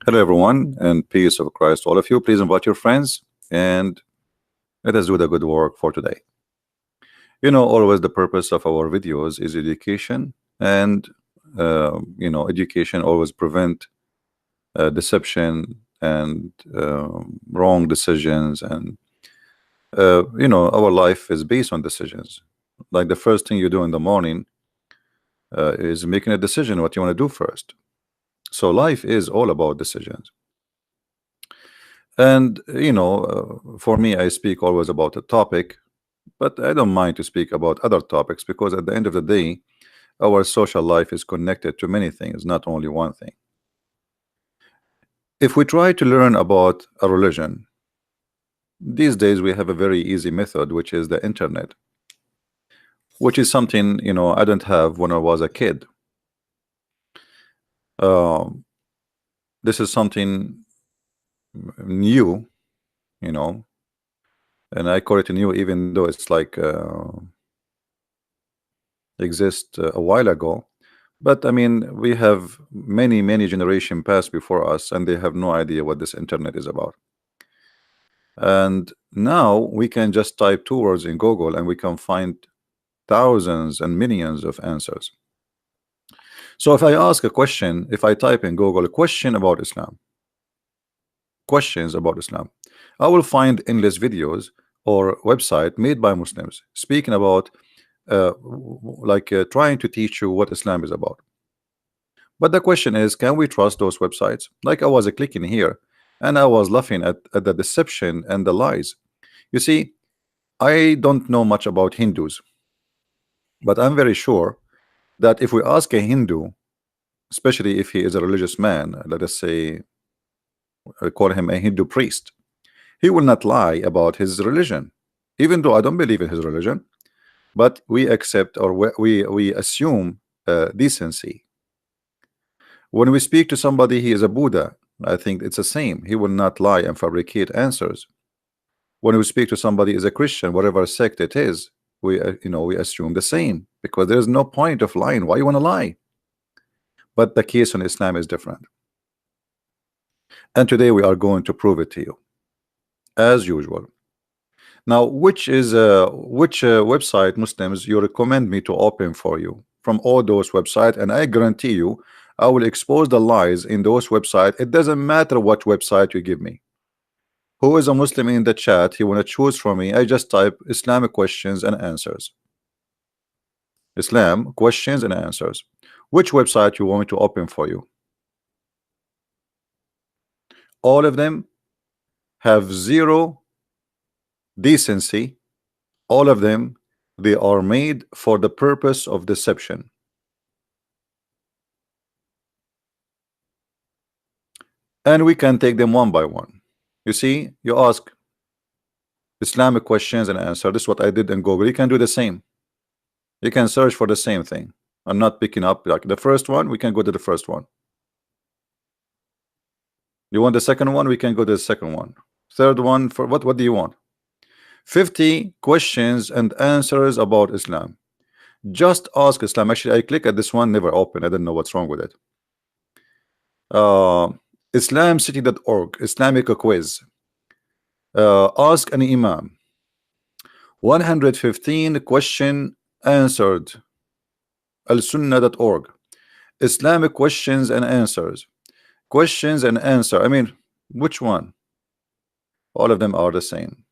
Hello, everyone, and peace of Christ to all of you. Please invite your friends and let us do the good work for today. Always the purpose of our videos is education, and education always prevent deception and wrong decisions. And our life is based on decisions. Like the first thing you do in the morning is making a decision what you want to do first. So life is all about decisions. And for me, I speak always about a topic, but I don't mind to speak about other topics because at the end of the day, our social life is connected to many things, not only one thing. If we try to learn about a religion, these days we have a very easy method, which is the internet, which is something I didn't have when I was a kid. This is something new, and I call it new, even though it's like exist a while ago. But I mean, we have many generations past before us, and they have no idea what this internet is about. And now we can just type 2 words in Google, and we can find thousands and millions of answers. So if I ask a question, if I type in Google a question about Islam, questions about Islam, I will find endless videos or website made by Muslims speaking about trying to teach you what Islam is about. But the question is, can we trust those websites? Like I was clicking here and I was laughing at the deception and the lies. You see, I don't know much about Hindus, but I'm very sure that if we ask a Hindu, especially if he is a religious man, let us say, call him a Hindu priest, he will not lie about his religion, even though I don't believe in his religion. But we accept, or we assume decency. When we speak to somebody, he is a Buddha, I think it's the same. He will not lie and fabricate answers. When we speak to somebody is a Christian, whatever sect it is, we we assume the same, because there's no point of lying. Why you want to lie? But the case on Islam is different, and today we are going to prove it to you, as usual. Now, which website, Muslims, you recommend me to open for you from all those websites? And I guarantee you, I will expose the lies in those websites. It doesn't matter what website you give me. Who is a Muslim in the chat? He want to choose from me. I just type Islamic questions and answers. Islam questions and answers. Which website you want me to open for you? All of them have zero decency. All of them, they are made for the purpose of deception. And we can take them one by one. You see, you ask Islamic questions and answer. This is what I did in Google. You can do the same. You can search for the same thing. I'm not picking up like the first one. We can go to the first one. You want the second one? We can go to the second one. Third one, for what do you want? 50 questions and answers about Islam. Just ask Islam. Actually, I click at this one, never open. I don't know what's wrong with it. Islamcity.org, Islamic quiz. Ask an Imam. 115 question answered. Al-Sunnah.org, Islamic questions and answers. Questions and answer. I mean, which one? All of them are the same.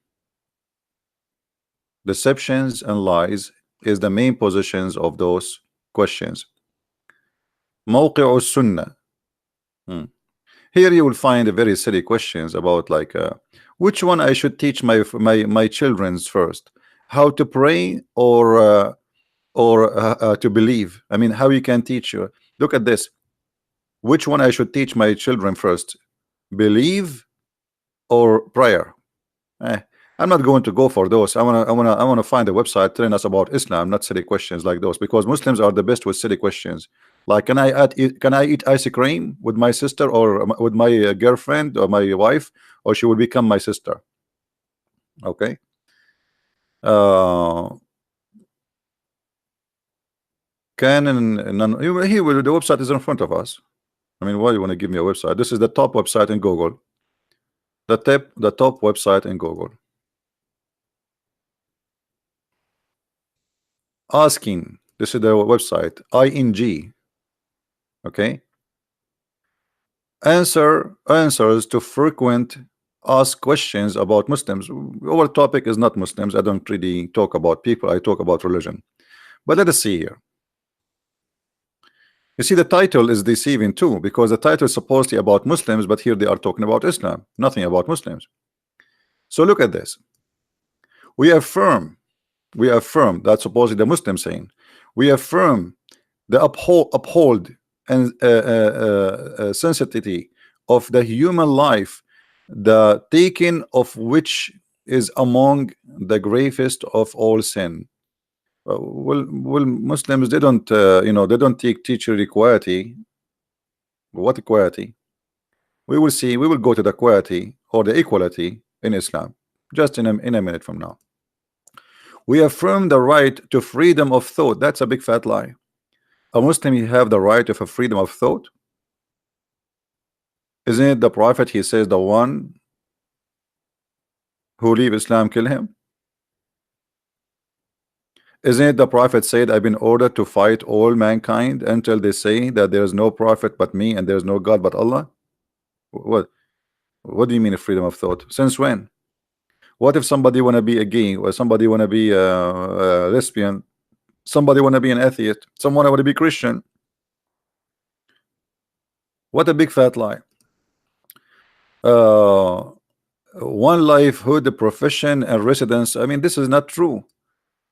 Deceptions and lies is the main positions of those questions. Mawqi'u Sunnah. Here you will find very silly questions about like which one I should teach my children's first, how to pray or to believe. I mean, how you can teach you. Look at this. Which one I should teach my children first, believe or prayer? I'm not going to go for those. I wanna find a website telling us about Islam, not silly questions like those, because Muslims are the best with silly questions. Like, can I eat ice cream with my sister or with my girlfriend or my wife, or she will become my sister? Okay. Here the website is in front of us. I mean, why you want to give me a website? This is the top website in Google. The top website in Google. Asking. This is the website. ING. Okay. Answers to frequent asked questions about Muslims. Our topic is not Muslims. I don't really talk about people. I talk about religion. But let us see here. You see, the title is deceiving too, because the title is supposedly about Muslims, but here they are talking about Islam, nothing about Muslims. So look at this. We affirm that's supposedly the Muslim saying, we affirm the uphold and sensitivity of the human life, the taking of which is among the gravest of all sin. Well, Muslims, they don't they don't teach you equality. What equality? We will see. We will go to the equality or the equality in Islam just in a minute from now. We affirm the right to freedom of thought. That's a big fat lie. A Muslim, you have the right of a freedom of thought. Isn't it the Prophet? He says the one who leave Islam, kill him. Isn't it the Prophet said, I've been ordered to fight all mankind until they say that there is no prophet but me and there is no God but Allah? What do you mean freedom of thought? Since when? What if somebody want to be a gay, or somebody want to be a lesbian, somebody want to be an atheist, someone want to be Christian? What a big fat lie. One livelihood, the profession and residence. I mean, this is not true.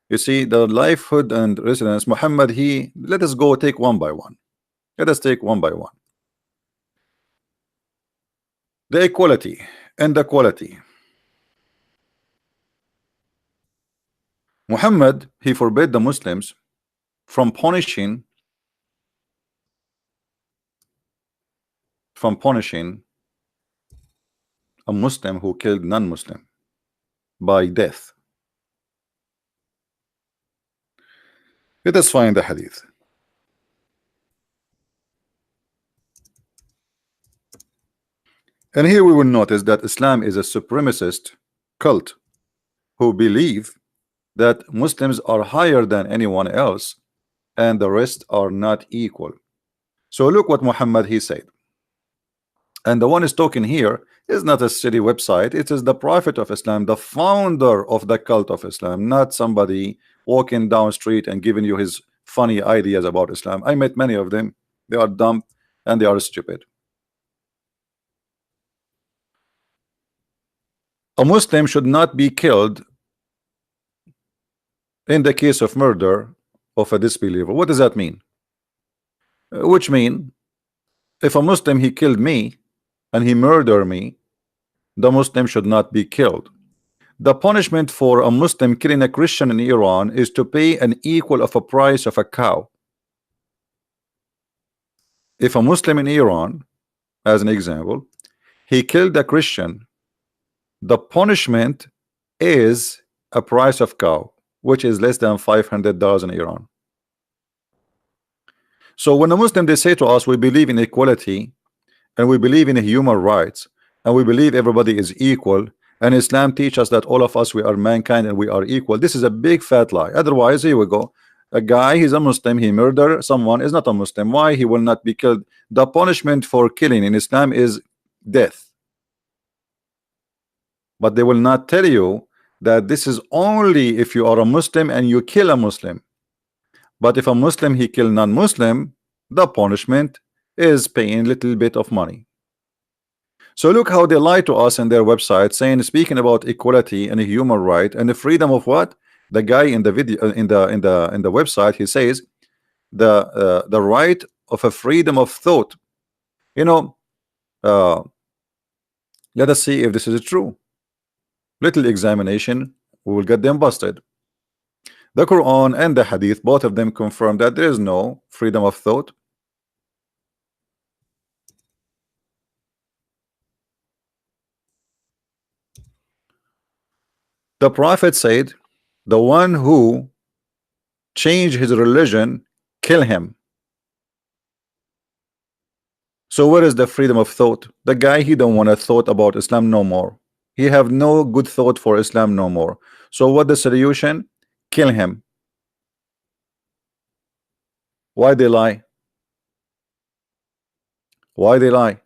You see, the livelihood and residence, Muhammad, let us go take one by one. Let us take one by one. The equality and the quality. Muhammad, he forbade the Muslims from punishing a Muslim who killed non-Muslim by death. Let us find the hadith. And here we will notice that Islam is a supremacist cult who believe that Muslims are higher than anyone else and the rest are not equal. So look what Muhammad he said. And the one is talking here is not a city website. It is the Prophet of Islam, the founder of the cult of Islam, not somebody walking down street and giving you his funny ideas about Islam. I met many of them. They are dumb and they are stupid. A Muslim should not be killed in the case of murder of a disbeliever. What does that mean? Which mean if a Muslim he killed me and he murdered me, the Muslim should not be killed. The punishment for a Muslim killing a Christian in Iran is to pay an equal of a price of a cow. If a Muslim in Iran, as an example, he killed a Christian, the punishment is a price of cow, which is less than $500 in Iran. So when a Muslim they say to us, we believe in equality and we believe in human rights and we believe everybody is equal, and Islam teaches us that all of us, we are mankind and we are equal. This is a big fat lie. Otherwise, here we go. A guy, he's a Muslim, he murdered someone, is not a Muslim. Why he will not be killed? The punishment for killing in Islam is death. But they will not tell you that this is only if you are a Muslim and you kill a Muslim. But if a Muslim he kill non-Muslim, the punishment is paying a little bit of money. So look how they lie to us in their website, saying, speaking about equality and a human right and the freedom of what? The guy in the video in the website, he says the right of a freedom of thought. You know, let us see if this is true. Little examination, we will get them busted. The Quran and the Hadith, both of them confirm that there is no freedom of thought. The Prophet said, the one who changed his religion, kill him. So where is the freedom of thought? The guy, he don't want to thought about Islam no more. He have no good thought for Islam no more. So what the solution? Kill him. Why they lie? Why they lie?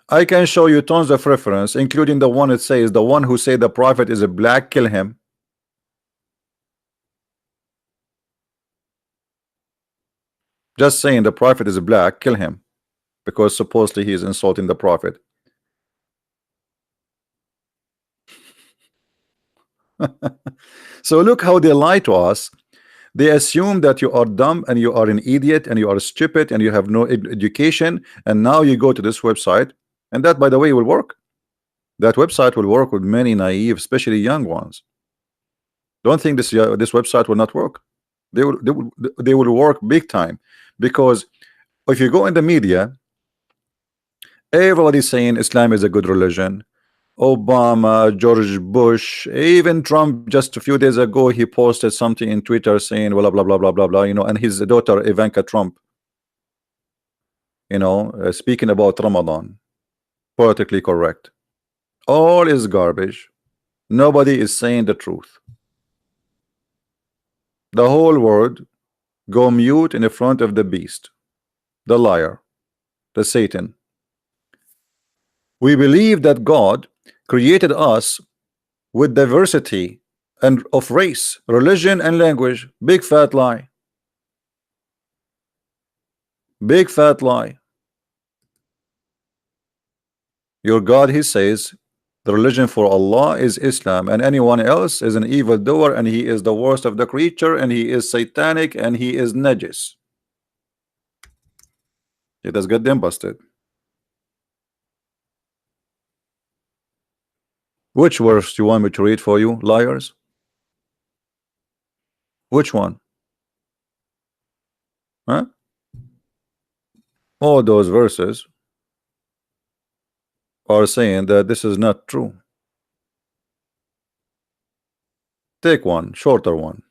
I can show you tons of reference, including the one that says the one who say the prophet is a black, kill him. Just saying the prophet is a black, kill him, because supposedly he is insulting the prophet. So look how they lie to us. They assume that you are dumb and you are an idiot and you are stupid and you have no education, and now you go to this website, and that, by the way, will work. That website will work with many naive, especially young ones. Don't think this website will not work. They will work big time, because if you go in the media, everybody's saying Islam is a good religion. Obama, George Bush, even Trump just a few days ago, he posted something in Twitter saying blah blah blah blah blah blah, and his daughter Ivanka Trump, speaking about Ramadan, politically correct. All is garbage. Nobody is saying the truth. The whole world go mute in the front of the beast, the liar, the Satan. We believe that God created us with diversity and of race, religion, and language. Big fat lie. Big fat lie. Your God, he says, the religion for Allah is Islam, and anyone else is an evildoer, and he is the worst of the creature, and he is satanic, and he is najis. It has got them busted. Which verse do you want me to read for you, liars? Which one? Huh? All those verses are saying that this is not true. Take one, shorter one.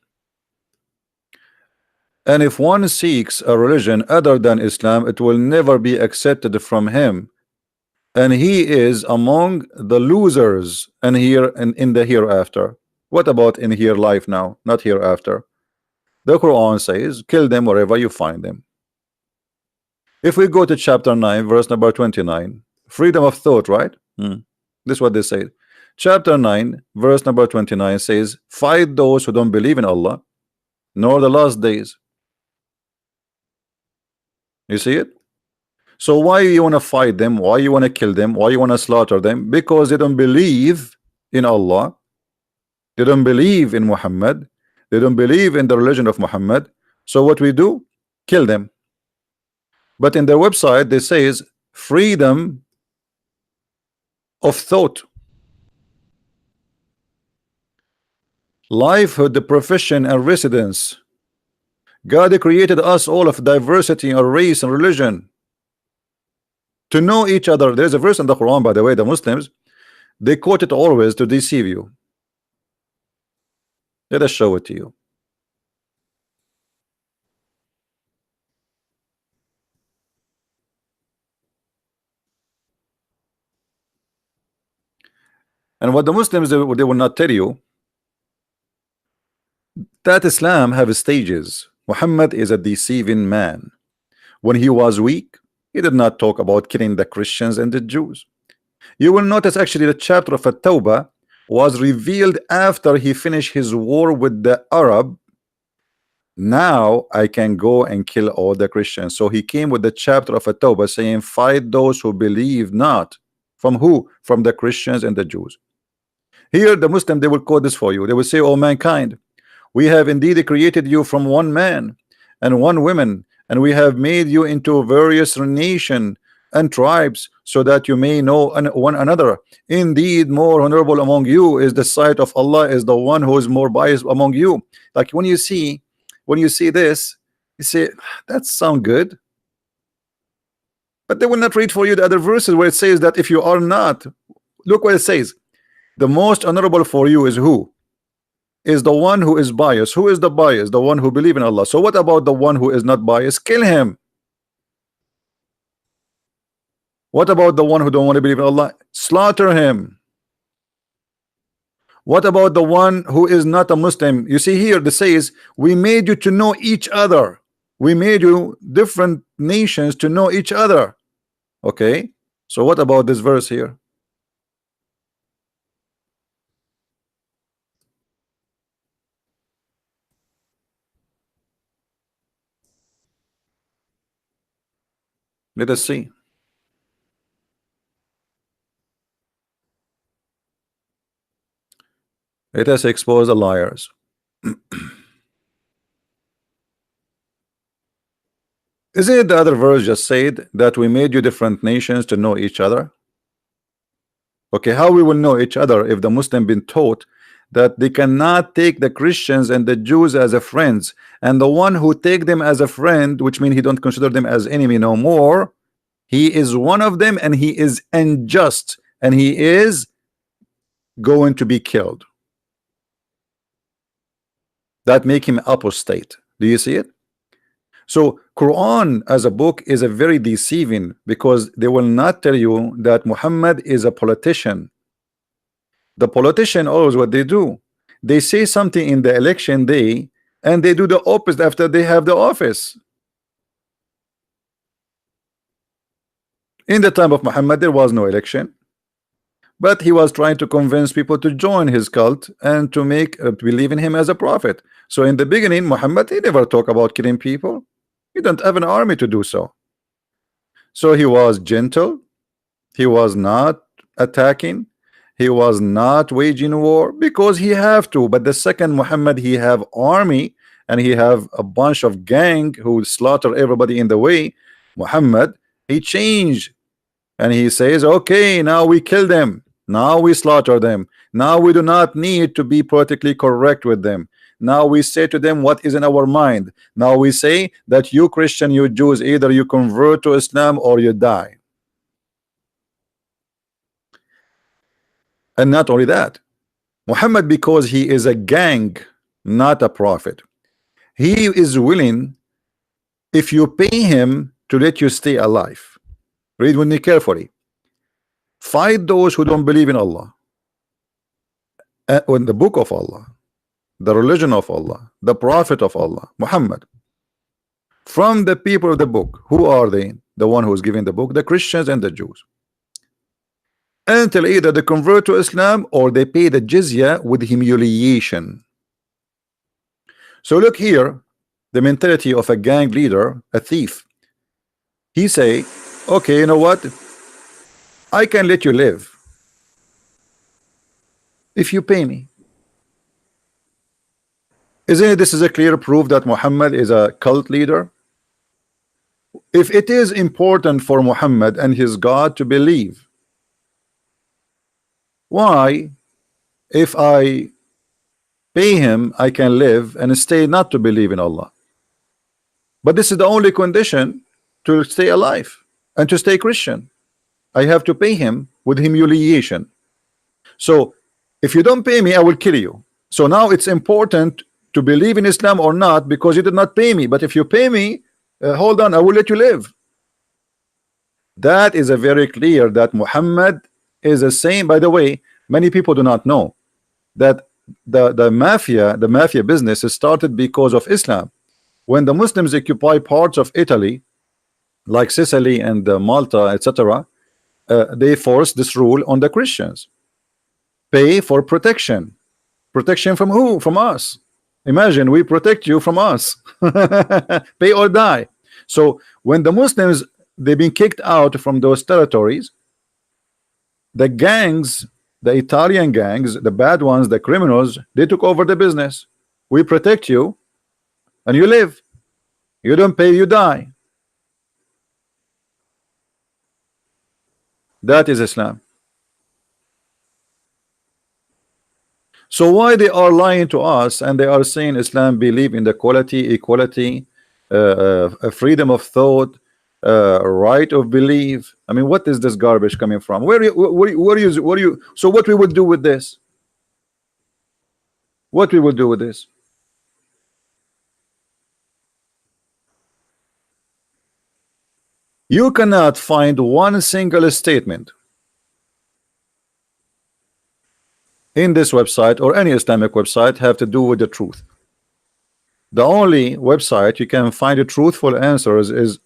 And if one seeks a religion other than Islam, it will never be accepted from him, and he is among the losers and here and in the hereafter. What about in here life now, not hereafter? The Quran says, kill them wherever you find them. If we go to chapter 9, verse number 29, freedom of thought, right? This is what they say. Chapter 9, verse number 29 says, fight those who don't believe in Allah nor the last days. You see it? So why you want to fight them? Why you want to kill them? Why you want to slaughter them? Because they don't believe in Allah. They don't believe in Muhammad. They don't believe in the religion of Muhammad. So what we do? Kill them. But in their website they says freedom of thought, livelihood, the profession and residence. God created us all of diversity and race and religion to know each other. There's a verse in the Quran, by the way, the Muslims, they quote it always to deceive you. Let us show it to you. And what the Muslims, they will not tell you that Islam have stages. Muhammad is a deceiving man. When he was weak, he did not talk about killing the Christians and the Jews. You will notice actually the chapter of At-Tawbah was revealed after he finished his war with the Arab. Now I can go and kill all the Christians. So he came with the chapter of At-Tawbah saying, fight those who believe not. From who? From the Christians and the Jews. Here the Muslim, they will quote this for you. They will say, oh mankind, we have indeed created you from one man and one woman, and we have made you into various nations and tribes, so that you may know one another. Indeed, more honorable among you is the sight of Allah, is the one who is more biased among you. Like when you see this, you say, that sounds good. But they will not read for you the other verses where it says that if you are not, look what it says. The most honorable for you is who? Is the one who is biased. Who is the biased? The one who believe in Allah. So what about the one who is not biased? Kill him. What about the one who don't want to believe in Allah? Slaughter him. What about the one who is not a Muslim? You see here, the says, we made you to know each other. We made you different nations to know each other. Okay, so what about this verse here? Let us see. Let us expose the liars. Isn't it the other verse just said that we made you different nations to know each other? Okay, how we will know each other if the Muslim been taught that they cannot take the Christians and the Jews as a friends, and the one who take them as a friend, which means he don't consider them as enemy no more, he is one of them and he is unjust and he is going to be killed. That make him apostate. Do you see it? So Quran as a book is a very deceiving, because they will not tell you that Muhammad is a politician. The politician always what they do, they say something in the election day and they do the opposite after they have the office. In the time of Muhammad there was no election, but he was trying to convince people to join his cult and to make believe in him as a prophet. So in the beginning Muhammad, he never talked about killing people. He don't have an army to do so. So he was gentle, he was not attacking, he was not waging war because he have to. But the second Muhammad, he have army and he have a bunch of gang who slaughter everybody in the way. Muhammad, he changed and he says, okay, now we kill them, now we slaughter them, now we do not need to be politically correct with them. Now we say to them what is in our mind. Now we say that you Christian, you Jews, either you convert to Islam or you die. And not only that, Muhammad, because he is a gang, not a prophet, he is willing, if you pay him, to let you stay alive. Read with me carefully. Fight those who don't believe in Allah, in the book of Allah, the religion of Allah, the prophet of Allah, Muhammad. From the people of the book, who are they? The one who is giving the book, the Christians and the Jews. Until either they convert to Islam or they pay the jizya with humiliation. So look here, the mentality of a gang leader, a thief. He say, okay, you know what, I can let you live if you pay me. Isn't it, this is a clear proof that Muhammad is a cult leader? If it is important for Muhammad and his God to believe, why, if I pay him, I can live and stay not to believe in Allah? But this is the only condition to stay alive and to stay Christian. I have to pay him with humiliation. So if you don't pay me, I will kill you. So now it's important to believe in Islam or not, because you did not pay me. But if you pay me, hold on, I will let you live. That is a very clear that Muhammad is the same. By the way, many people do not know that the mafia business is started because of Islam. When the Muslims occupy parts of Italy like Sicily and Malta, etc., they forced this rule on the Christians. Pay for protection. Protection from who? From us. Imagine, we protect you from us. Pay or die. So when the Muslims, they've been kicked out from those territories, the gangs, the Italian gangs, the bad ones, the criminals, they took over the business. We protect you and you live. You don't pay, you die. That is Islam. So why they are lying to us and they are saying Islam believe in the quality, equality, freedom of thought, right of belief? I mean, what is this garbage coming from? Where you? So what we would do with this? What we will do with this? You cannot find one single statement in this website or any Islamic website have to do with the truth. The only website you can find the truthful answers is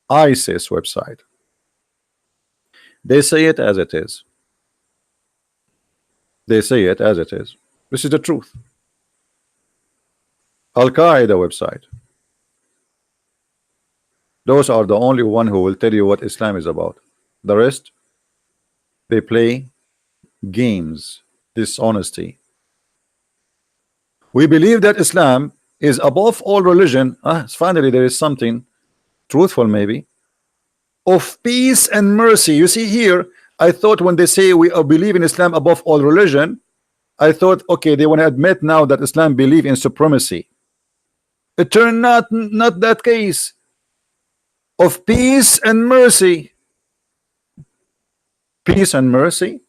ISIS website. They say it as it is. They say it as it is. This is the truth. Al-Qaeda website. Those are the only one who will tell you what Islam is about. The rest, they play games, dishonesty. We believe that Islam is above all religion. Finally, there is something truthful, maybe, of peace and mercy. You see here, I thought when they say we believe in Islam above all religion, I thought, okay, they want to admit now that Islam believe in supremacy. It turned not that case. Of peace and mercy. Peace and mercy.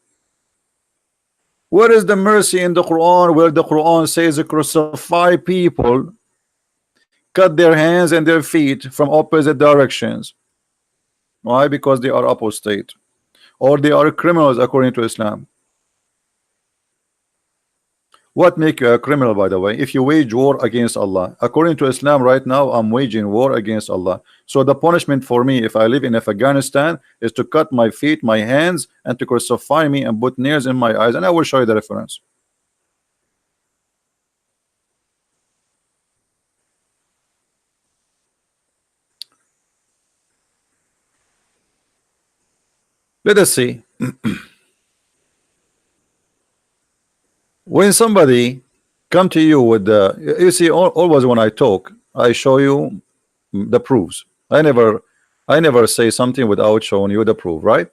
Where is the mercy in the Quran, where the Quran says crucify people, cut their hands and their feet from opposite directions? Why? Because they are apostate, or they are criminals according to Islam. What make you a criminal, by the way? If you wage war against Allah, according to Islam right now, I'm waging war against Allah. So the punishment for me, if I live in Afghanistan, is to cut my feet, my hands, and to crucify me and put nails in my eyes. And I will show you the reference. Let us see. When somebody come to you with the, you see, always when I talk, I show you the proofs. I never say something without showing you the proof, right?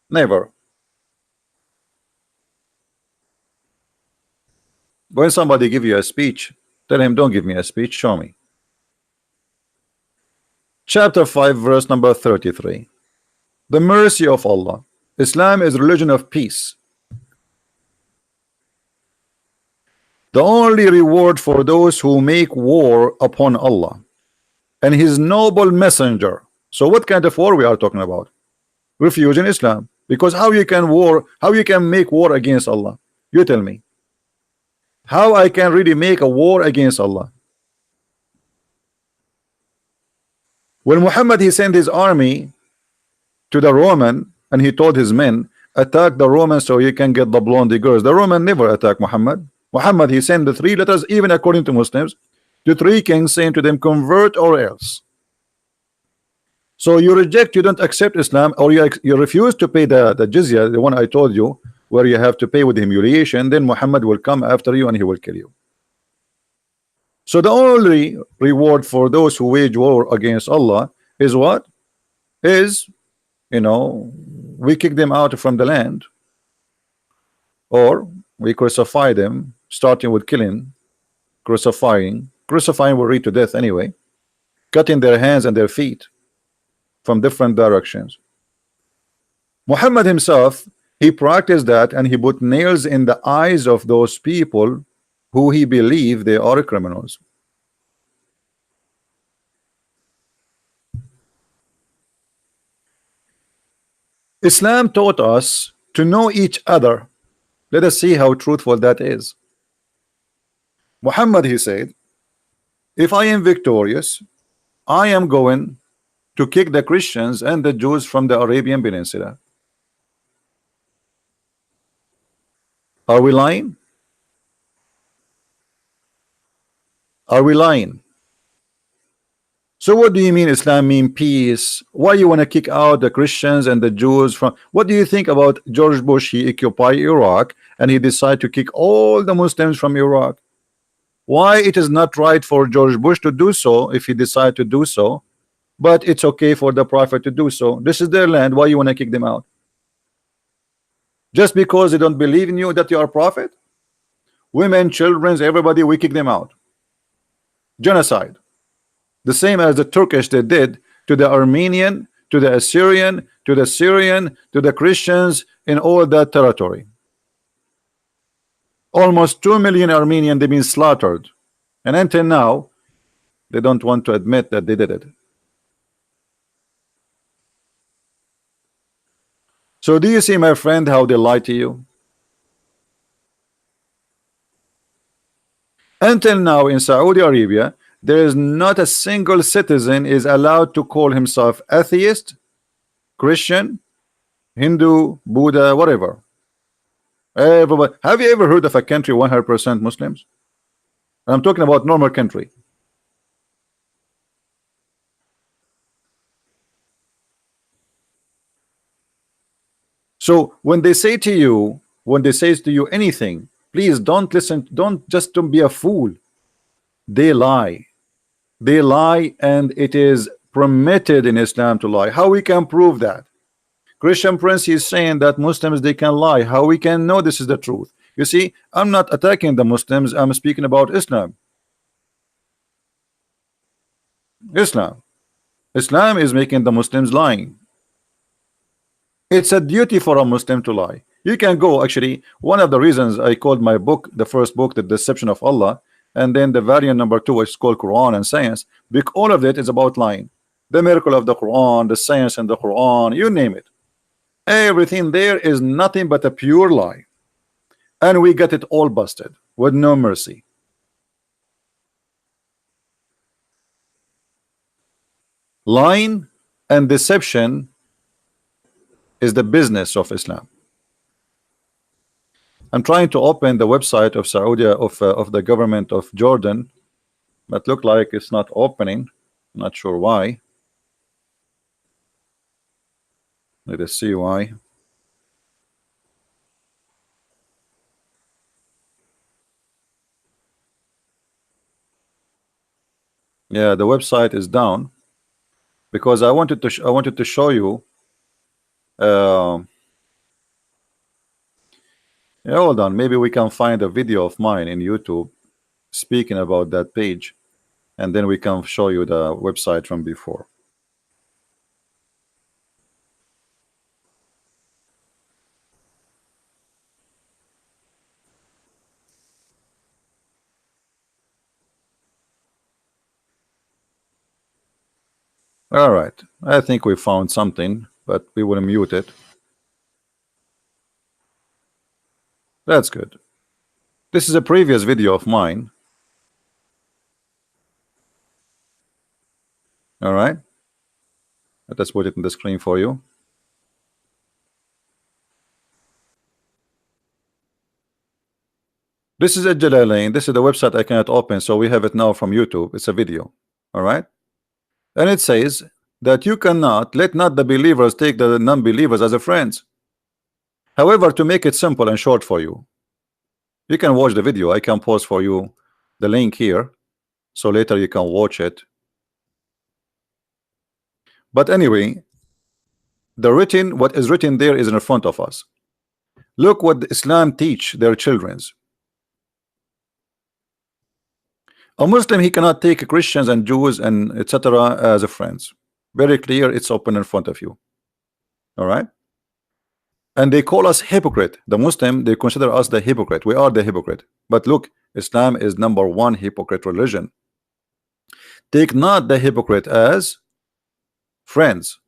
Never. When somebody give you a speech, tell him, don't give me a speech, show me. Chapter 5, verse number 33. The mercy of Allah. Islam is religion of peace. The only reward for those who make war upon Allah and his noble messenger. So what kind of war we are talking about? Refusing Islam. Because how you can make war against Allah? You tell me. How I can really make a war against Allah? When Muhammad, he sent his army to the Roman, and he told his men, attack the Romans so you can get the blondie girls. The Roman never attacked Muhammad. Muhammad, he sent the 3 letters, even according to Muslims, the 3 kings, saying to them, convert or else. So you reject, you don't accept Islam, or you refuse to pay the jizya, the one I told you, where you have to pay with humiliation. Then Muhammad will come after you and he will kill you. So the only reward for those who wage war against Allah is what? Is, you know, we kick them out from the land, or we crucify them, starting with killing, crucifying will lead to death anyway, cutting their hands and their feet from different directions. Muhammad himself, he practiced that, and he put nails in the eyes of those people who he believed they are criminals. Islam taught us to know each other. Let us see how truthful that is. Muhammad, he said, if I am victorious, I am going to kick the Christians and the Jews from the Arabian Peninsula. Are we lying? Are we lying? So what do you mean Islam mean peace? Why you want to kick out the Christians and the Jews from? What do you think about George Bush? He occupied Iraq and he decided to kick all the Muslims from Iraq. Why it is not right for George Bush to do so if he decided to do so, but it's okay for the prophet to do so? This is their land. Why you want to kick them out? Just because they don't believe in you that you are a prophet? Women, children, everybody, we kick them out. Genocide. The same as the Turkish they did to the Armenian, to the Assyrian, to the Syrian, to the Christians in all that territory. Almost 2 million Armenians, they've been slaughtered, and until now they don't want to admit that they did it. So do you see, my friend, how they lie to you? Until now in Saudi Arabia, there is not a single citizen is allowed to call himself atheist, Christian, Hindu, Buddha, whatever. Everybody. Have you ever heard of a country 100% Muslims? I'm talking about normal country. So when they say to you, when they say to you anything, please don't listen. Don't be a fool. They lie. They lie, and it is permitted in Islam to lie. How we can prove that? Christian Prince is saying that Muslims they can lie. How we can know this is the truth? You see, I'm not attacking the Muslims. I'm speaking about Islam. Islam. Islam is making the Muslims lying. It's a duty for a Muslim to lie. You can go, actually, one of the reasons I called my book, the first book, The Deception of Allah, and then the variant number 2, which is called Quran and Science, because all of it is about lying. The miracle of the Quran, the science in the Quran, you name it. Everything there is nothing but a pure lie. And we get it all busted with no mercy. Lying and deception is the business of Islam. I'm trying to open the website of Saudi of the government of Jordan, but look like it's not opening. Not sure why. Let us see why. Yeah, the website is down because I wanted to show you. Yeah, hold on. Maybe we can find a video of mine in YouTube speaking about that page, and then we can show you the website from before. All right, I think we found something, but we will mute it. That's good. This is a previous video of mine. All right, let us put it in the screen for you. This is a Jalalain. This is the website I cannot open, so we have it now from YouTube. It's a video. All right, and it says that you cannot let not the believers take the non-believers as a friends. However, to make it simple and short for you, you can watch the video. I can post for you the link here, so later you can watch it. But anyway, what is written there is in front of us. Look what Islam teach their childrens. A Muslim, he cannot take Christians and Jews and etc. as a friends. Very clear, it's open in front of you. All right, and they call us hypocrite. The Muslim, they consider us the hypocrite. We are the hypocrite. But look, Islam is #1 hypocrite religion. Take not the hypocrite as friends.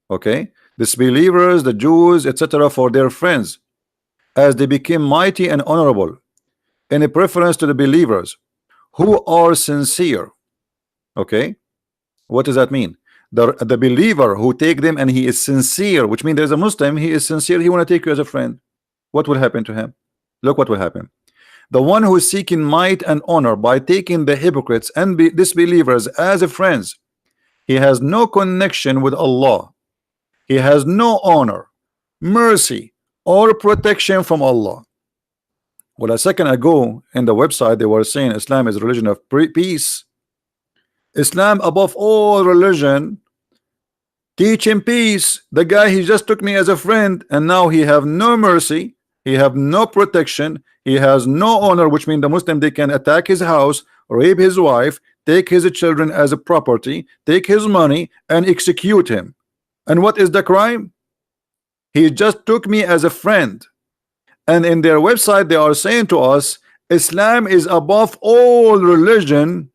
Okay, disbelievers, the Jews, etc., for their friends, as they became mighty and honorable in a preference to the believers who are sincere. Okay, what does that mean? The believer who take them and he is sincere, which means there's a Muslim, he is sincere, he want to take you as a friend. What will happen to him? Look what will happen. The one who is seeking might and honor by taking the hypocrites and disbelievers as a friends, he has no connection with Allah. He has no honor, mercy, or protection from Allah. Well, a second ago in the website they were saying Islam is a religion of peace. Islam above all religion teaching peace. The guy, he just took me as a friend, and now he have no mercy, he have no protection, he has no honor, which means the Muslim, they can attack his house, rape his wife, take his children as a property, take his money, and execute him. And what is the crime? He just took me as a friend. And in their website they are saying to us Islam is above all religion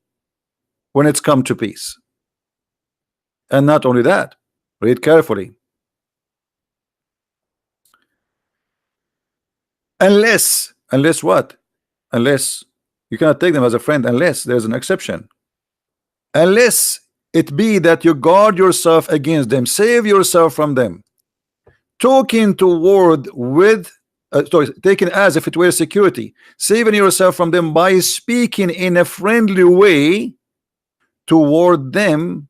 when it's come to peace. And not only that, read carefully. Unless what? Unless you cannot take them as a friend unless there's an exception. Unless it be that you guard yourself against them, save yourself from them, talking toward with sorry, taken as if it were security, saving yourself from them by speaking in a friendly way toward them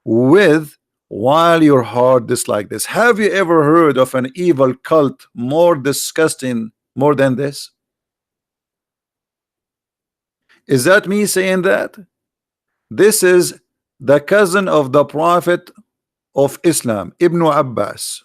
with while your heart dislike this. Have you ever heard of an evil cult more disgusting more than this? Is that me saying that? This is the cousin of the Prophet of Islam, Ibn Abbas.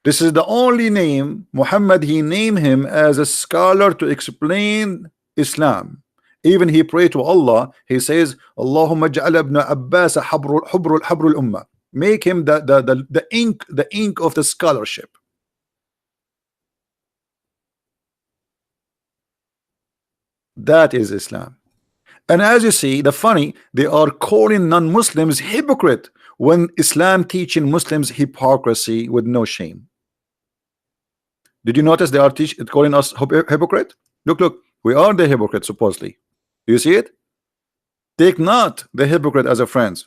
This is the only name Muhammad he named him as a scholar to explain Islam. Even he prayed to Allah. He says, Allahumma ja'al ibn Abbas habrul ummah. Make him the ink of the scholarship. That is Islam. And as you see, the funny, they are calling non-Muslims hypocrite when Islam teaching Muslims hypocrisy with no shame. Did you notice they are calling us hypocrite? Look, we are the hypocrite supposedly. Do you see it? Take not the hypocrite as a friend.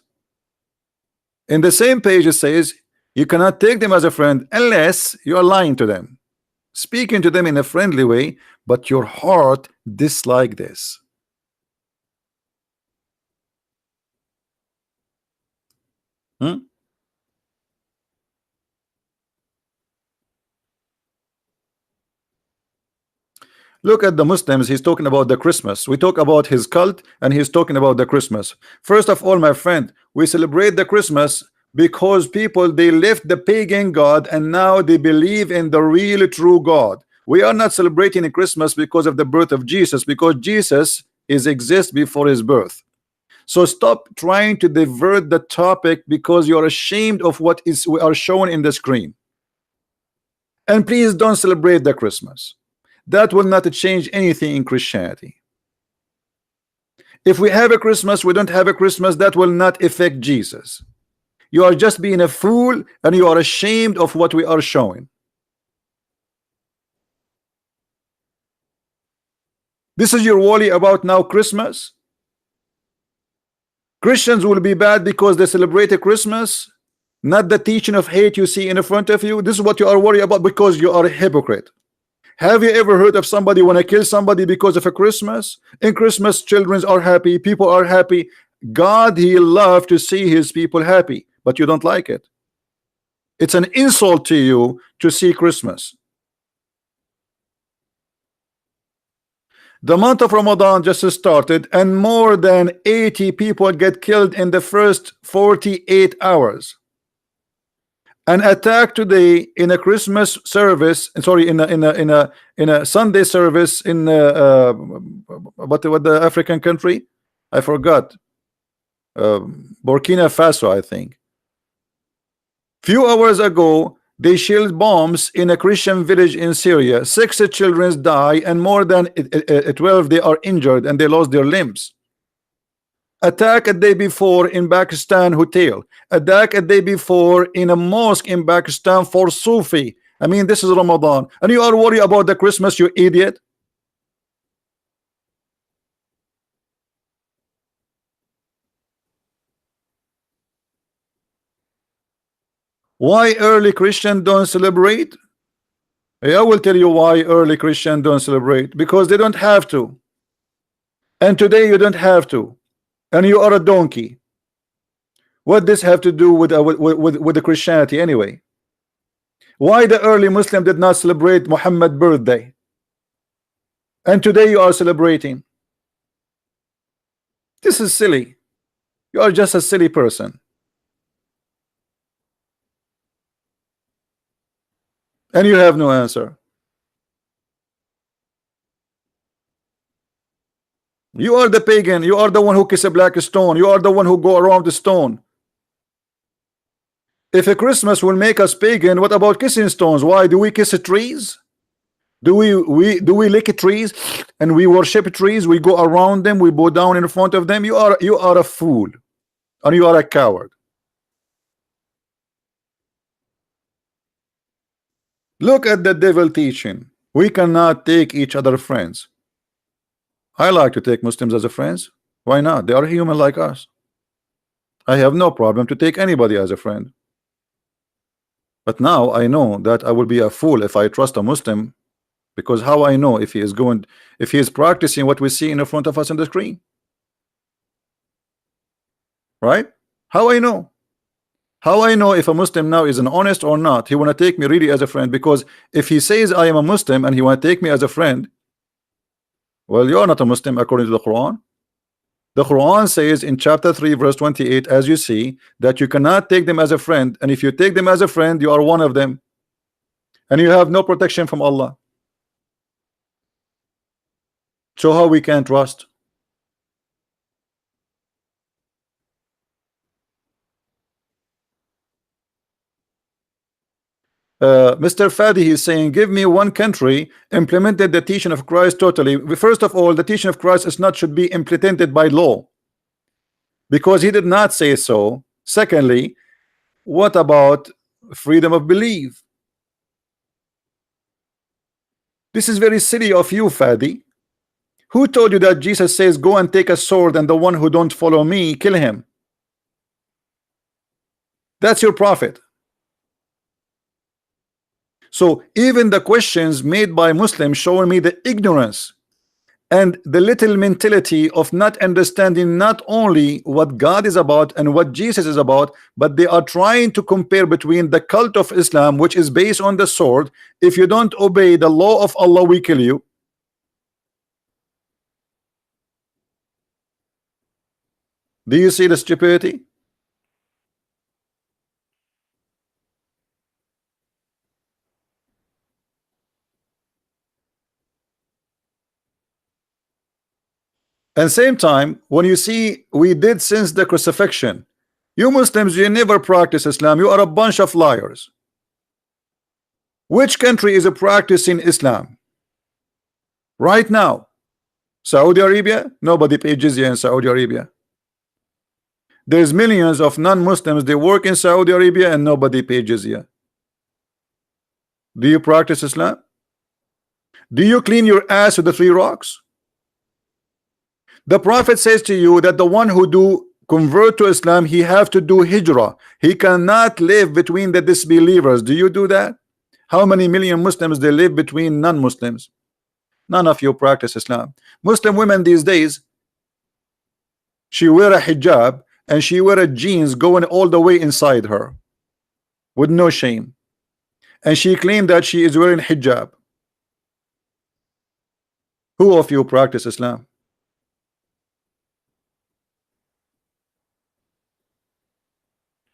In the same page it says you cannot take them as a friend unless you are lying to them, speaking to them in a friendly way, but your heart dislike this. Look at the Muslims. He's talking about the Christmas. We talk about his cult and he's talking about the Christmas. First of all, my friend, we celebrate the Christmas because people, they left the pagan God and now they believe in the real true God. We are not celebrating a Christmas because of the birth of Jesus, because Jesus exists before his birth. So stop trying to divert the topic because you're ashamed of what we are showing in the screen. And please don't celebrate the Christmas. That will not change anything in Christianity. If we have a Christmas, we don't have a Christmas, that will not affect Jesus. You are just being a fool and you are ashamed of what we are showing. This is your worry about now Christmas? Christians will be bad because they celebrate a Christmas, not the teaching of hate you see in front of you. This is what you are worried about because you are a hypocrite. Have you ever heard of somebody want to kill somebody because of a Christmas? In Christmas, children are happy, people are happy. God, he loves to see his people happy, but you don't like it. It's an insult to you to see Christmas. The month of Ramadan just started and more than 80 people get killed in the first 48 hours. An attack today in a Christmas service, sorry, in a Sunday service in what the African country? I forgot. Burkina Faso, I think. Few hours ago, they shelled bombs in a Christian village in Syria. 6 children die and more than 12 they are injured and they lost their limbs. Attack a day before in Pakistan hotel. Attack a day before in a mosque in Pakistan for Sufi. I mean, this is Ramadan and you are worried about the Christmas, you idiot. Why early Christian don't celebrate? I will tell you why early Christian don't celebrate. Because they don't have to. And today you don't have to. And you are a donkey. What does this have to do with the Christianity anyway? Why the early Muslim did not celebrate Muhammad's birthday? And today you are celebrating. This is silly. You are just a silly person. And you have no answer. You are the pagan. You are the one who kiss a black stone. You are the one who go around the stone. If a Christmas will make us pagan, what about kissing stones? Why do we kiss trees? Do we lick trees and we worship trees? We go around them. We bow down in front of them. You are a fool, and you are a coward. Look at the devil teaching. We cannot take each other friends. I like to take Muslims as a friends. Why not? They are human like us. I have no problem to take anybody as a friend. But now I know that I will be a fool if I trust a Muslim, because how I know if he is practicing what we see in front of us on the screen, right? How I know? How I know if a Muslim now is an honest or not? He want to take me really as a friend, because if he says I am a Muslim and he want to take me as a friend, well, you are not a Muslim according to the Quran. The Quran says in chapter 3 verse 28, as you see, that you cannot take them as a friend, and if you take them as a friend, you are one of them, and you have no protection from Allah. So how we can trust? Mr. Fadi is saying, give me one country implemented the teaching of Christ totally. First of all, the teaching of Christ is not should be implemented by law, because he did not say so. Secondly, what about freedom of belief? This is very silly of you, Fadi. Who told you that Jesus says go and take a sword and the one who don't follow me, kill him? That's your prophet. So even the questions made by Muslims showing me the ignorance and the little mentality of not understanding not only what God is about and what Jesus is about, but they are trying to compare between the cult of Islam, which is based on the sword. If you don't obey the law of Allah, we kill you. Do you see the stupidity? And same time, when you see we did since the crucifixion, you Muslims, you never practice Islam. You are a bunch of liars. Which country is practicing Islam right now? Saudi Arabia? Nobody pays jizya in Saudi Arabia. There's millions of non-Muslims, they work in Saudi Arabia and nobody pays jizya. Do you practice Islam? Do you clean your ass with the 3 rocks? The Prophet says to you that the one who do convert to Islam, he have to do hijrah. He cannot live between the disbelievers. Do you do that? How many million Muslims they live between non-Muslims? None of you practice Islam. Muslim women these days, she wear a hijab and she wear a jeans going all the way inside her with no shame, and she claimed that she is wearing hijab. Who of you practice Islam?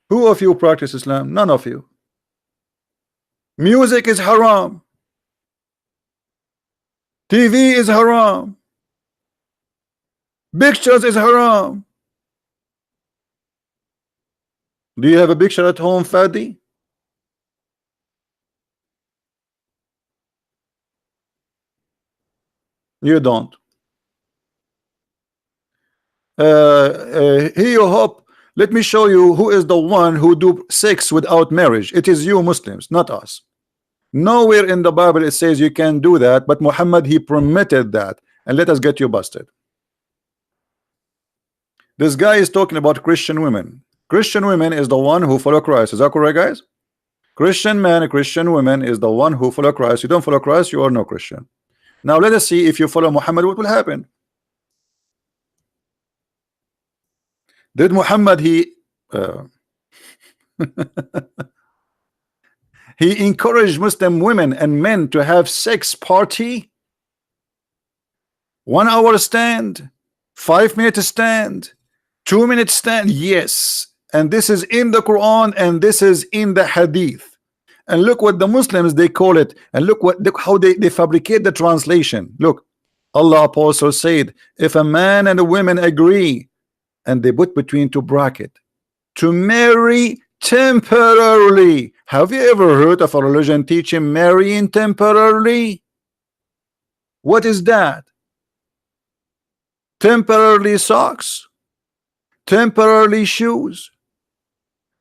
Who of you practice Islam? None of you. Music is haram. TV is haram. Pictures is haram. Do you have a picture at home, Fadi? You don't. Here you hope. Let me show you who is the one who do sex without marriage. It is you Muslims, not us. Nowhere in the Bible it says you can do that, but Muhammad, he permitted that. And let us get you busted. This guy is talking about Christian women. Christian women is the one who follow Christ. Is that correct, guys? Christian man, Christian women is the one who follow Christ. You don't follow Christ, you are no Christian. Now let us see if you follow Muhammad, what will happen. Did Muhammad he encouraged Muslim women and men to have sex party? 1 hour stand, 5-minute stand, 2-minute stand? Yes. And this is in the Quran and this is in the Hadith. And look what the Muslims they call it, and look how they fabricate the translation. Look, Allah apostle said, if a man and a woman agree, and they put between 2 bracket, to marry temporarily. Have you ever heard of a religion teaching marrying temporarily? What is that? Temporarily socks, temporarily shoes,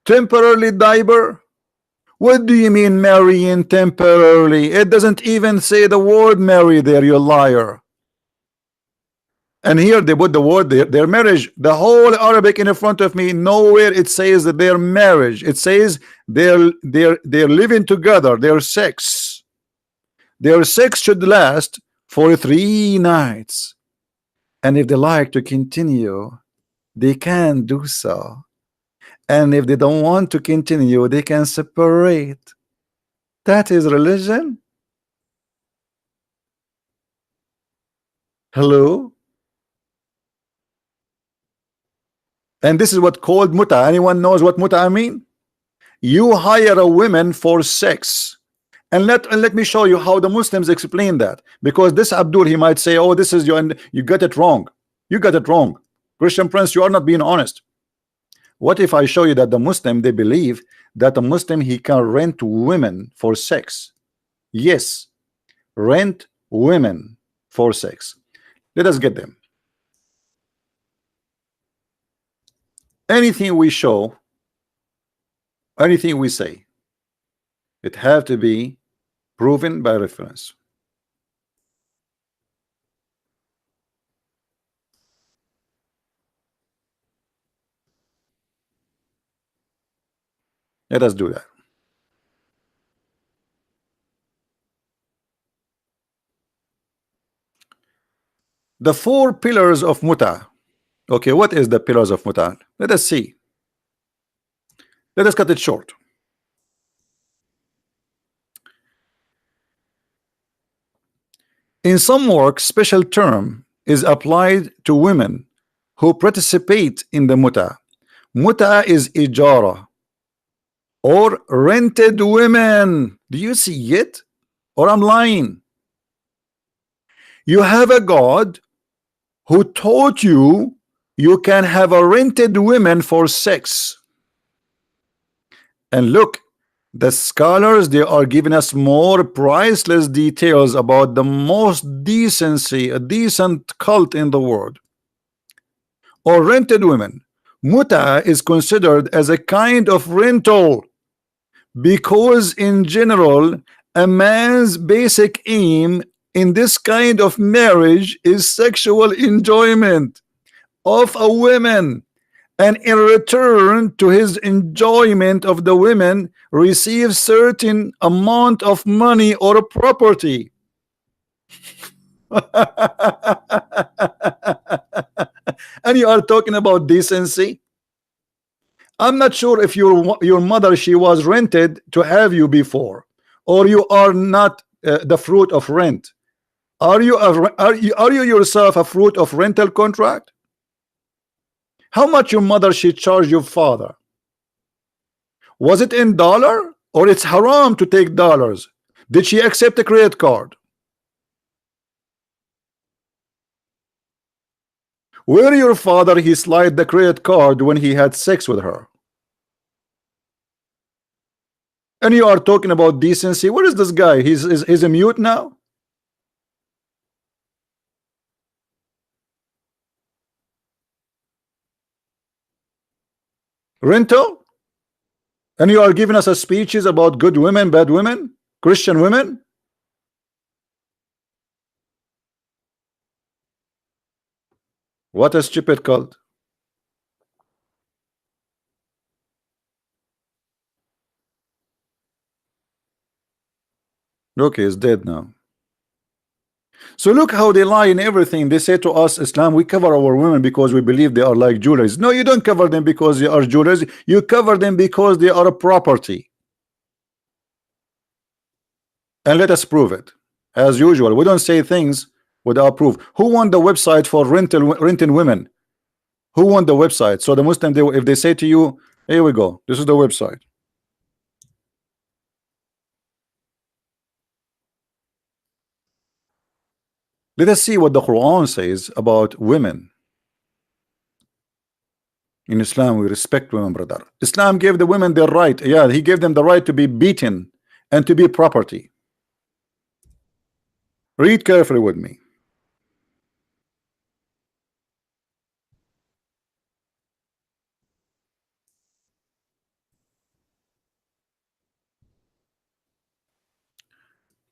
temporarily diaper. What do you mean marrying temporarily? It doesn't even say the word marry there, you liar. And here they put the word their marriage. The whole Arabic in front of me, nowhere it says that their marriage. It says they're living together, their sex. Their sex should last for 3 nights. And if they like to continue, they can do so. And if they don't want to continue, they can separate. That is religion. Hello? And this is what called muta. Anyone knows what muta mean? You hire a woman for sex. And let me show you how the Muslims explain that. Because this Abdul, he might say, oh, this is your, and you got it wrong. You got it wrong. Christian Prince, you are not being honest. What if I show you that the Muslim, they believe that a Muslim, he can rent women for sex? Yes, rent women for sex. Let us get them. Anything we show, anything we say, it have to be proven by reference. Let us do that. The 4 pillars of muta. Okay, what is the pillars of muta? Let us see. Let us cut it short. In some work, special term is applied to women who participate in the muta. Muta is ijara or rented women. Do you see it? Or I'm lying? You have a God who taught you you can have a rented women for sex. And look, the scholars, they are giving us more priceless details about the most decency, a decent cult in the world. Or rented women. Muta is considered as a kind of rental because in general a man's basic aim in this kind of marriage is sexual enjoyment of a woman, and in return to his enjoyment of the women receives certain amount of money or property. And you are talking about decency. I'm not sure if your mother, she was rented to have you before, or you are not the fruit of rent. Are you yourself a fruit of rental contract? How much your mother she charged your father? Was it in dollar, or it's haram to take dollars? Did she accept a credit card? Where your father he slide the credit card when he had sex with her? And you are talking about decency. Where is this guy? He's a mute now. Rental? And you are giving us a speeches about good women, bad women, Christian women? What a stupid cult. Okay, he's dead now. So look how they lie in everything. They say to us, Islam, we cover our women because we believe they are like jewelers. No, you don't cover them because they are jewelers. You cover them because they are a property. And let us prove it. As usual, we don't say things without proof. Who won the website for renting women? Who won the website? So the Muslim, if they say to you, here we go, this is the website. Let us see what the Quran says about women. In Islam, we respect women, brother. Islam gave the women the right. Yeah, he gave them the right to be beaten and to be property. Read carefully with me.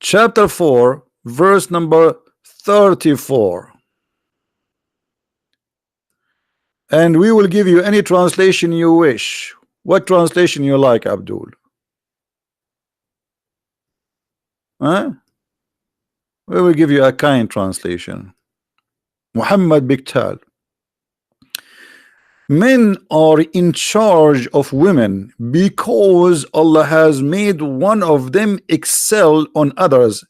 chapter 4, verse number 34. And we will give you any translation you wish. What translation you like, Abdul? Huh? We will give you a kind translation. Muhammad Biktal. Men are in charge of women because Allah has made one of them excel on others,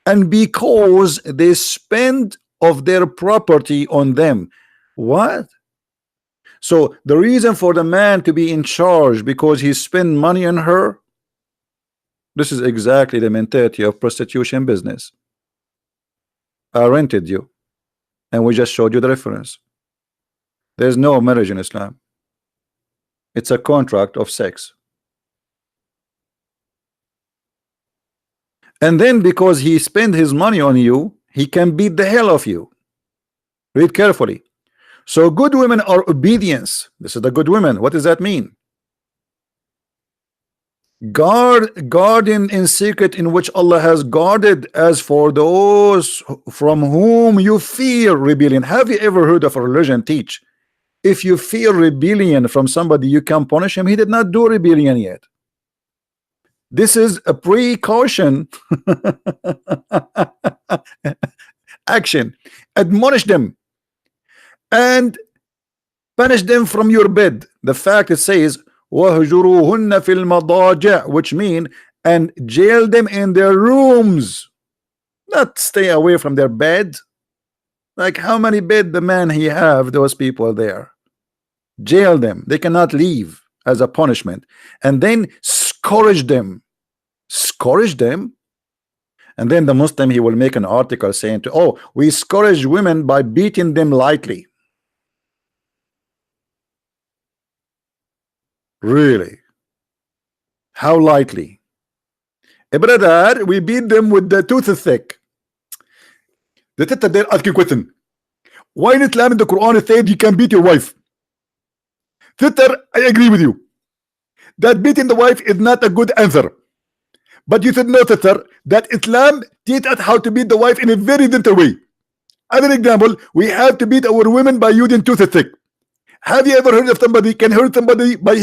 and because they spend of their property on them. What? So the reason for the man to be in charge because he spent money on her? This is exactly the mentality of prostitution business. I rented you, and we just showed you the reference. There's no marriage in Islam. It's a contract of sex. And then because he spent his money on you, he can beat the hell of you. Read carefully. So good women are obedience. This is the good women. What does that mean? Guarding in secret, in which Allah has guarded. As for those from whom you fear rebellion. Have you ever heard of a religion teach if you fear rebellion from somebody you can punish him? He did not do rebellion yet. This is a precaution. Action. Admonish them and punish them from your bed. The fact it says وَهْجُرُوهُنَّ فِي الْمَضَاجِعِ, which mean and jail them in their rooms, not stay away from their bed. Like how many bed the man he have those people there? Jail them. They cannot leave as a punishment, and then scourge them. Scourge them. And then the Muslim, he will make an article saying to, oh, we scourge women by beating them lightly. Really? How lightly? Brother, we beat them with the tooth thick. The tita there asking question. Why in Islam in the Quran it said you can beat your wife? Tita, I agree with you. That beating the wife is not a good answer. But you should know, Tita, that Islam teaches us how to beat the wife in a very gentle way. As an example, we have to beat our women by using tooth thick. Have you ever heard of somebody can hurt somebody by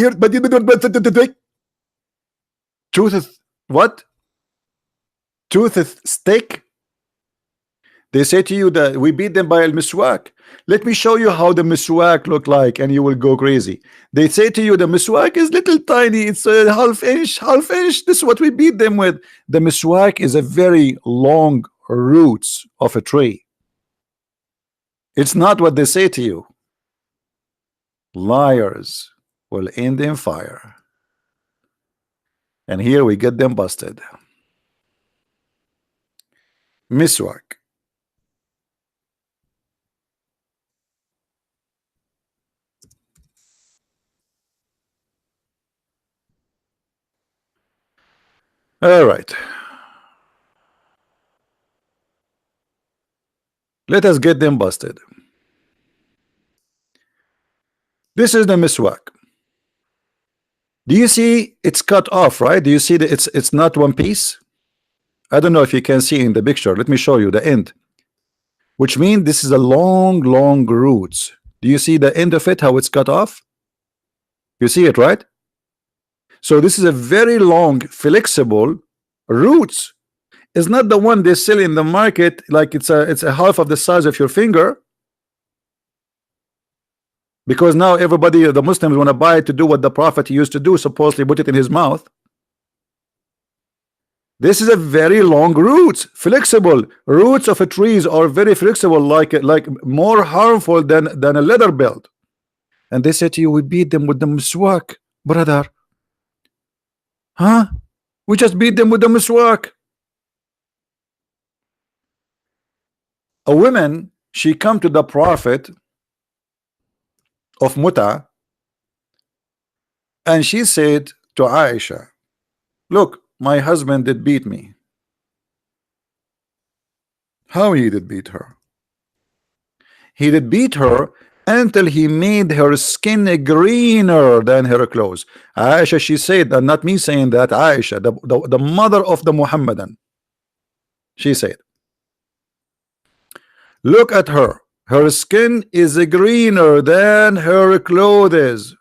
tooth? What? Tooth stick? They say to you that we beat them by al-miswak. Let me show you how the miswak look like, and you will go crazy. They say to you the miswak is little tiny. It's a half inch. This is what we beat them with. The miswak is a very long roots of a tree. It's not what they say to you. Liars will end in fire. And here we get them busted. Miswak. All right. Let us get them busted. This is the miswak. Do you see it's cut off, right? Do you see that it's not one piece? I don't know if you can see in the picture. Let me show you the end. Which means this is a long roots. Do you see the end of it, how it's cut off? You see it, right? So this is a very long, flexible roots. It's not the one they sell in the market, like it's a half of the size of your finger. Because now everybody, the Muslims, want to buy it to do what the Prophet used to do, supposedly put it in his mouth. This is a very long roots, flexible roots of a trees are very flexible, like more harmful than a leather belt. And they say to you, we beat them with the miswak, brother. Huh? We just beat them with the miswak. A woman, she come to the Prophet of Muta, and she said to Aisha, look, my husband did beat me. How he did beat her? He did beat her until he made her skin greener than her clothes. Aisha, she said, and not me saying that, Aisha, the mother of the Muhammadan, She said, look at her. Her skin is greener than her clothes.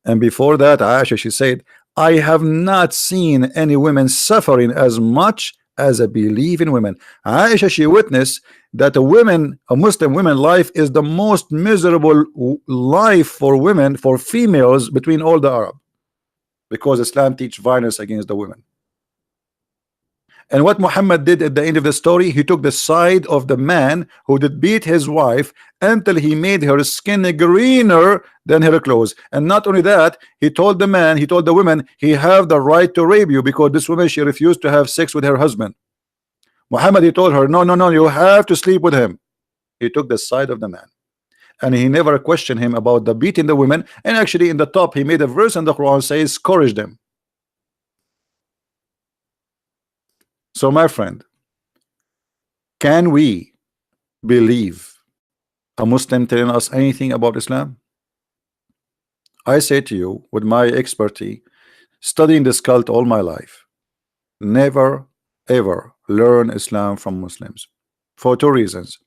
And before that, Aisha, she said, I have not seen any women suffering as much as a believing women. Aisha, she witnessed that a Muslim women life is the most miserable life for women, for females between all the Arab, because Islam teach violence against the women. And what Muhammad did at the end of the story, he took the side of the man who did beat his wife until he made her skin greener than her clothes. And not only that, he told the man, he told the woman, he have the right to rape you, because this woman, she refused to have sex with her husband. Muhammad, he told her, no, no, no, you have to sleep with him. He took the side of the man, and he never questioned him about the beating the women. And actually in the top, he made a verse in the Quran says, encourage them. So my friend, can we believe a Muslim telling us anything about Islam? I say to you, with my expertise, studying this cult all my life, never ever learn Islam from Muslims, for two reasons.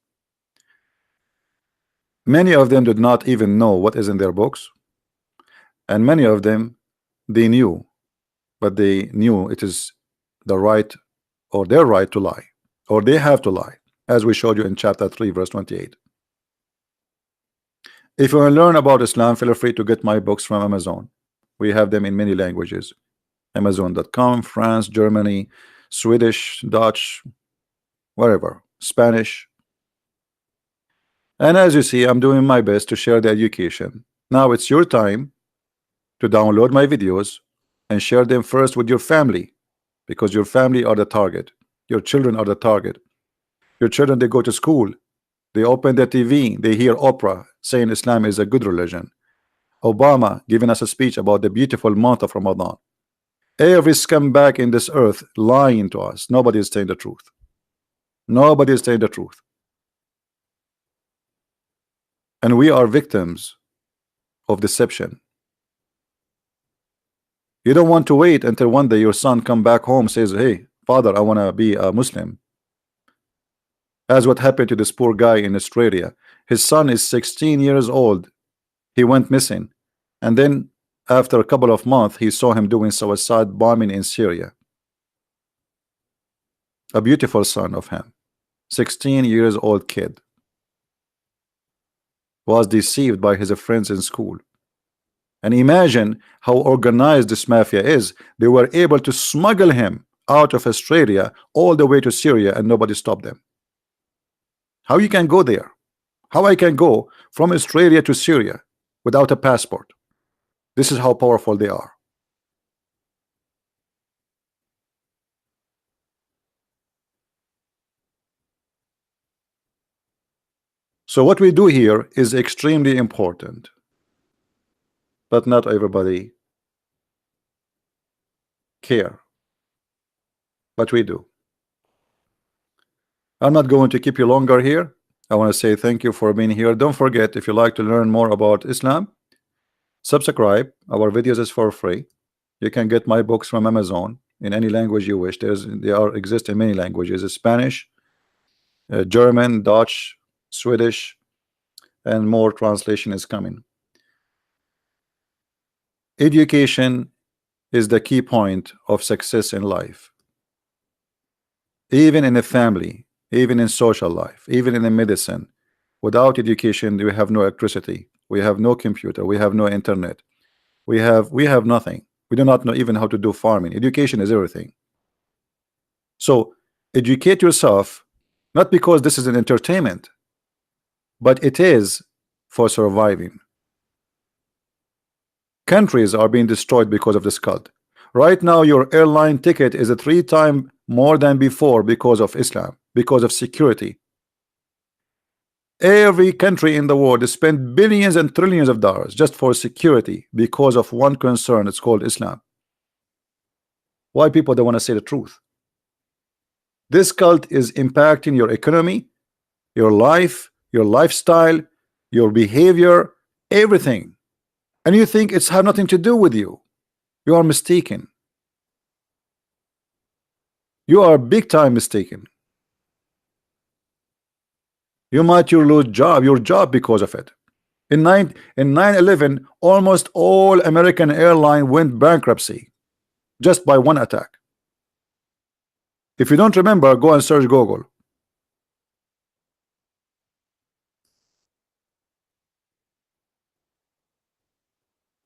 Many of them did not even know what is in their books, and many of them, they knew, but they knew it is the right or their right to lie, or they have to lie, as we showed you in chapter 3 verse 28. If you want to learn about Islam, feel free to get my books from Amazon. We have them in many languages. Amazon.com, France, Germany, Swedish, Dutch, wherever, Spanish. And as you see, I'm doing my best to share the education. Now it's your time to download my videos and share them first with your family, because your family are the target. Your children are the target. Your children, they go to school, they open the TV, they hear Oprah saying Islam is a good religion. Obama giving us a speech about the beautiful month of Ramadan. Every scumbag in this earth lying to us. Nobody is saying the truth. Nobody is saying the truth. And we are victims of deception. You don't want to wait until one day your son come back home, says, hey father, I want to be a Muslim. As what happened to this poor guy in Australia. His son is 16 years old. He went missing, and then after a couple of months he saw him doing suicide bombing in Syria. A beautiful son of him, 16 years old kid, was deceived by his friends in school. And imagine how organized this mafia is. They were able to smuggle him out of Australia all the way to Syria, and nobody stopped them. How you can go there? How I can go from Australia to Syria without a passport? This is how powerful they are. So what we do here is extremely important, but not everybody care, but we do. I'm not going to keep you longer here. I want to say thank you for being here. Don't forget, if you like to learn more about Islam, subscribe. Our videos is for free. You can get my books from Amazon in any language you wish. They exist in many languages: Spanish, German, Dutch, Swedish, and more translation is coming. Education is the key point of success in life, even in a family, even in social life, even in the medicine. Without education, we have no electricity, we have no computer, we have no internet, we have nothing. We do not know even how to do farming. Education is everything. So educate yourself, not because this is an entertainment, but it is for surviving. Countries are being destroyed because of this cult. Right now your airline ticket is 3 times more than before because of Islam, because of security. Every country in the world spend billions and trillions of dollars just for security because of one concern. It's called Islam. Why people don't want to say the truth? This cult is impacting your economy, your life, your lifestyle, your behavior, everything. And you think it's have nothing to do with you. You are mistaken. You are big time mistaken. You might lose your job because of it. In 9/11, almost all American airline went bankruptcy just by one attack. If you don't remember, go and search Google.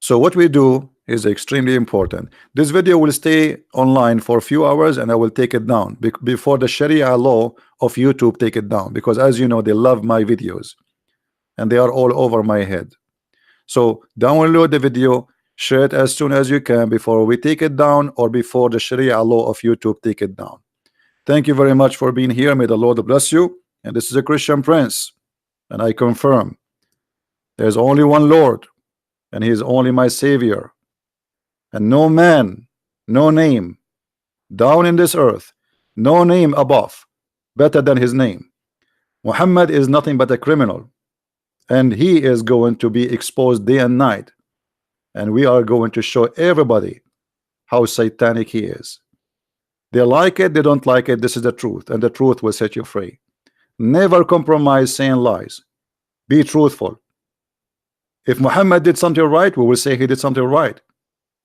So what we do is extremely important. This video will stay online for a few hours and I will take it down before the Sharia law of YouTube take it down, because as you know, they love my videos and they are all over my head. So download the video, share it as soon as you can before we take it down or before the Sharia law of YouTube take it down. Thank you very much for being here. May the Lord bless you. And this is a Christian Prince, and I confirm there's only one Lord, and he is only my Savior, and no man, no name down in this earth, no name above better than his name. Muhammad is nothing but a criminal, and he is going to be exposed day and night, and we are going to show everybody how satanic he is. They like it, they don't like it. This is the truth, and the truth will set you free. Never compromise saying lies. Be truthful. If Muhammad did something right, we will say he did something right,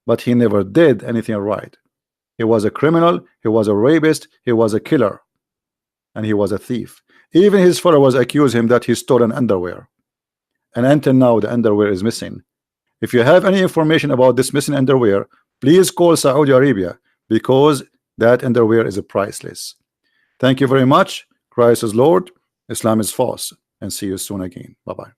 but he never did anything right. He was a criminal, he was a rapist, he was a killer, and he was a thief. Even his followers accuse him that he stole an underwear, and until now the underwear is missing. If you have any information about this missing underwear, please call Saudi Arabia, because that underwear is priceless. Thank you very much. Christ is Lord, Islam is false, and see you soon again. Bye-bye.